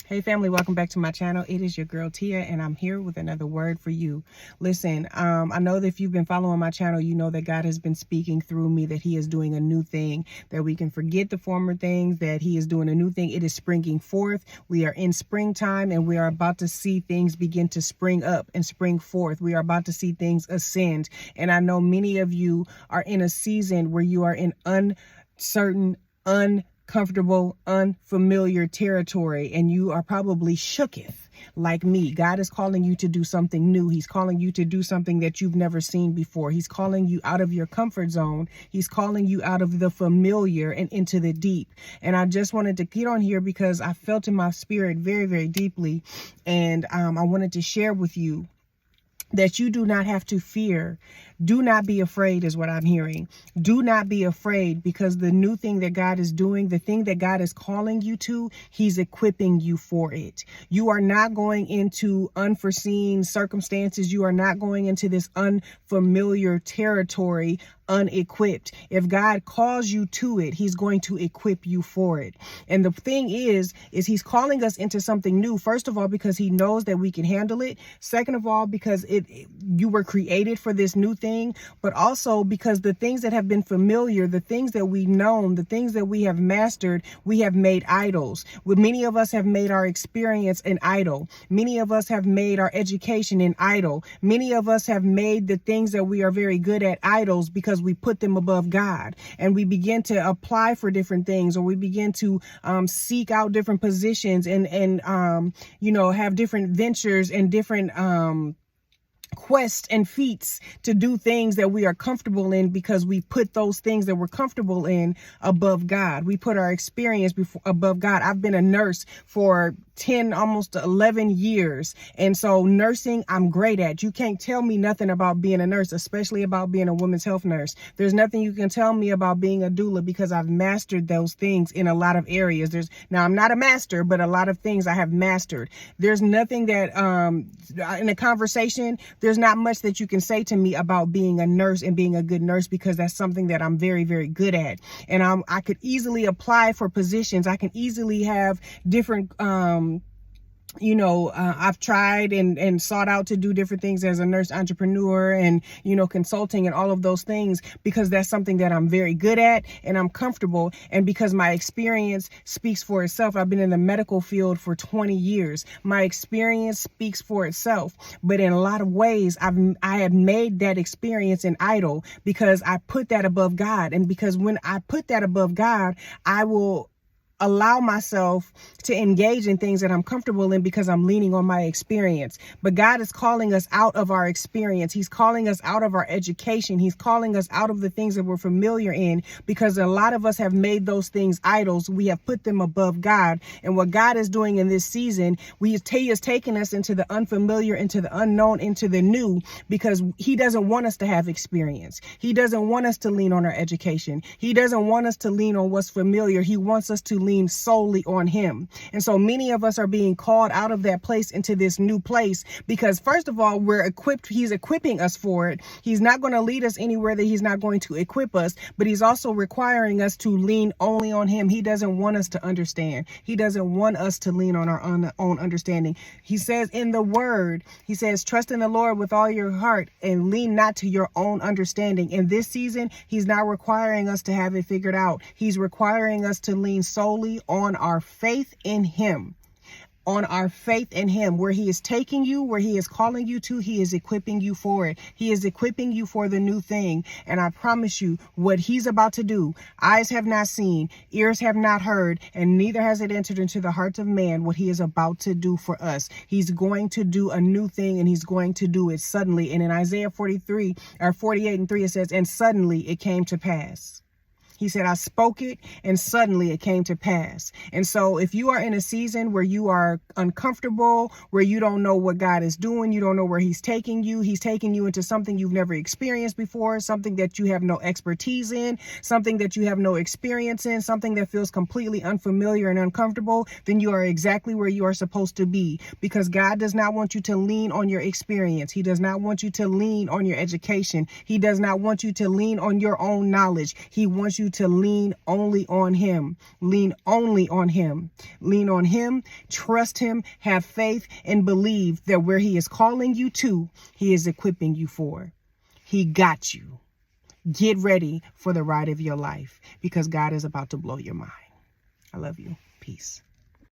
Hey family, welcome back to my channel. It is your girl Tia, and I'm here with another word for you. Listen, I know that if you've been following my channel, you know that God has been speaking through me, that he is doing a new thing, that we can forget the former things, that he is doing a new thing. It is springing forth. We are in springtime, and we are about to see things begin to spring up and spring forth. We are about to see things ascend. And I know many of you are in a season where you are in uncertain, uncomfortable, unfamiliar territory, and you are probably shooketh like me. God is calling you to do something new. He's calling you to do something that you've never seen before. He's calling you out of your comfort zone. He's calling you out of the familiar and into the deep. And I just wanted to get on here because I felt in my spirit very, very deeply. And I wanted to share with you that you do not have to fear. Do not be afraid is what I'm hearing. Do not be afraid, because the new thing that God is doing, the thing that God is calling you to, he's equipping you for it. You are not going into unforeseen circumstances. You are not going into this unfamiliar territory unequipped. If God calls you to it, he's going to equip you for it. And the thing is he's calling us into something new. First of all, because he knows that we can handle it. Second of all, because you were created for this new thing, but also because the things that have been familiar, the things that we've known, the things that we have mastered, we have made idols. Many of us have made our experience an idol. Many of us have made our education an idol. Many of us have made the things that we are very good at idols because we put them above God, and we begin to apply for different things, or we begin to seek out different positions and have different ventures and different quests and feats to do things that we are comfortable in, because we put those things that we're comfortable in above God. We put our experience above God. I've been a nurse for 10, almost 11 years. And so nursing, I'm great at. You can't tell me nothing about being a nurse, especially about being a women's health nurse. There's nothing you can tell me about being a doula, because I've mastered those things in a lot of areas. Now I'm not a master, but a lot of things I have mastered. There's nothing that, in a conversation, there's not much that you can say to me about being a nurse and being a good nurse, because that's something that I'm very, very good at. And I could easily apply for positions. I can easily have different, I've tried and sought out to do different things as a nurse entrepreneur and, consulting and all of those things, because that's something that I'm very good at and I'm comfortable. And because my experience speaks for itself. I've been in the medical field for 20 years. My experience speaks for itself. But in a lot of ways, I have made that experience an idol, because I put that above God. And because when I put that above God, I will allow myself to engage in things that I'm comfortable in, because I'm leaning on my experience. But God is calling us out of our experience. He's calling us out of our education. He's calling us out of the things that we're familiar in, because a lot of us have made those things idols. We have put them above God. And what God is doing in this season, he is taking us into the unfamiliar, into the unknown, into the new, because he doesn't want us to have experience. He doesn't want us to lean on our education. He doesn't want us to lean on what's familiar. He wants us to lean solely on him. And so many of us are being called out of that place into this new place, because first of all, we're equipped. He's equipping us for it. He's not going to lead us anywhere that he's not going to equip us, but he's also requiring us to lean only on him. He doesn't want us to understand. He doesn't want us to lean on our own understanding. He says in the word, he says, trust in the Lord with all your heart and lean not to your own understanding. In this season, he's not requiring us to have it figured out. He's requiring us to lean solely on our faith in him. On our faith in him. Where he is taking you, where he is calling you to, he is equipping you for it. He is equipping you for the new thing. And I promise you, what he's about to do, eyes have not seen, ears have not heard, and neither has it entered into the hearts of man, what he is about to do for us. He's going to do a new thing, and he's going to do it suddenly. And in Isaiah 48:3, it says, and suddenly it came to pass. He said, I spoke it and suddenly it came to pass. And so if you are in a season where you are uncomfortable, where you don't know what God is doing, you don't know where he's taking you into something you've never experienced before, something that you have no expertise in, something that you have no experience in, something that feels completely unfamiliar and uncomfortable, then you are exactly where you are supposed to be, because God does not want you to lean on your experience. He does not want you to lean on your education. He does not want you to lean on your own knowledge. He wants you you to lean only on him. Lean only on him. Lean on him. Trust him. Have faith and believe that where he is calling you to, he is equipping you for. He got you. Get ready for the ride of your life because God is about to blow your mind. I love you. Peace.